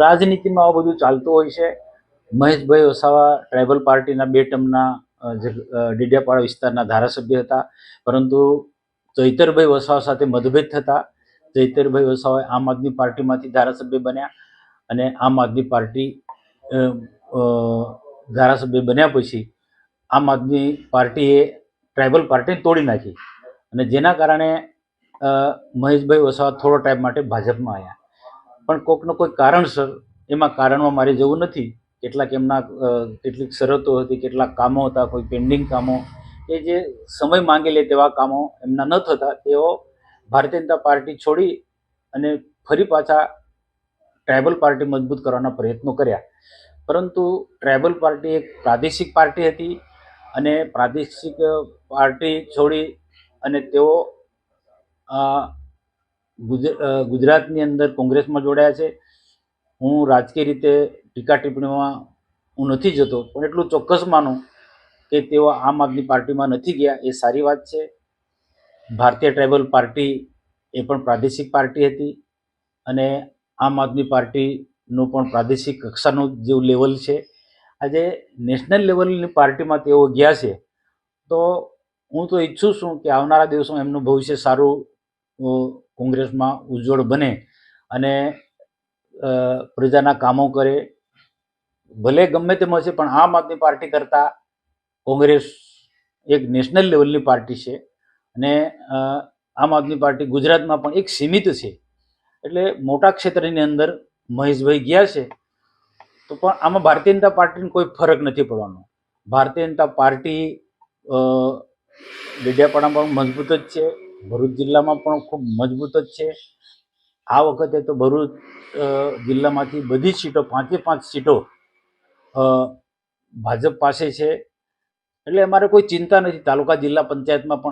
રાજનીતિમાં આવું બધું ચાલતું હોય છે. મહેશભાઈ વસાવા ટ્રાઇબલ પાર્ટીના 2 ટર્મના ડેડિયાપાડા વિસ્તારના ધારાસભ્ય હતા, પરંતુ ચૈતરભાઈ વસાવા સાથે મતભેદ થતા ચૈતરભાઈ વસાવા આમ આદમી પાર્ટીમાંથી ધારાસભ્ય બન્યા અને આમ આદમી પાર્ટી ધારાસભ્ય બન્યા પછી આમ આદમી પાર્ટીએ ટ્રાઇબલ પાર્ટીને તોડી નાખી અને જેના કારણે મહેશભાઈ વસાવા થોડો ટાઈમ માટે ભાજપમાં આવ્યા. પણ કોઈકનો કોઈ કારણસર, એમાં કારણમાં મારે જવું નથી, કેટલીક શરતો હતી, કેટલાક કામો હતા, કોઈ પેન્ડિંગ કામો કે જે સમય માંગી લે તેવા કામો એમના ન થતા તેઓ ભારતીય જનતા પાર્ટી છોડી અને ફરી પાછા ટ્રાઇબલ પાર્ટી મજબૂત કરવાના પ્રયત્નો કર્યા. પરંતુ ટ્રાઇબલ પાર્ટી એક પ્રાદેશિક પાર્ટી હતી અને પ્રાદેશિક પાર્ટી છોડી અને તેઓ ગુજરાતની અંદર કોંગ્રેસમાં જોડાયા છે. હું રાજકીય રીતે ટીકા ટિપ્પણીમાં હું નથી જતો, પણ એટલું ચોક્કસ માનું કે તેઓ આમ આદમી પાર્ટીમાં નથી ગયા એ સારી વાત છે. ભારતીય ટ્રાઇબલ પાર્ટી એ પણ પ્રાદેશિક પાર્ટી હતી અને આમ આદમી પાર્ટીનું પણ પ્રાદેશિક કક્ષાનું જેવું લેવલ છે. આજે નેશનલ લેવલની પાર્ટીમાં તેઓ ગયા છે, તો હું તો ઈચ્છું છું કે આવનારા દિવસોમાં એમનું ભવિષ્ય સારું કોંગ્રેસમાં ઉજ્જવળ બને અને પ્રજાના કામો કરે. ભલે ગમે તેમ હશે, પણ આમ આદમી પાર્ટી કરતાં કોંગ્રેસ એક નેશનલ લેવલની પાર્ટી છે અને આમ આદમી પાર્ટી ગુજરાતમાં પણ એક સીમિત છે. એટલે મોટા ક્ષેત્રની અંદર મહેશભાઈ ગયા છે, તો પણ આમાં ભારતીય જનતા પાર્ટીને કોઈ ફરક નથી પડવાનો. ભારતીય જનતા પાર્ટી ડેડિયાપાડામાં પણ મજબૂત જ છે, ભરૂચ જિલ્લામાં પણ ખૂબ મજબૂત જ છે. આ વખતે તો ભરૂચ જિલ્લામાંથી બધી સીટો 5 સીટો ભાજપ પાસે છે, એટલે અમારે કોઈ ચિંતા નથી. તાલુકા જિલ્લા પંચાયતમાં પણ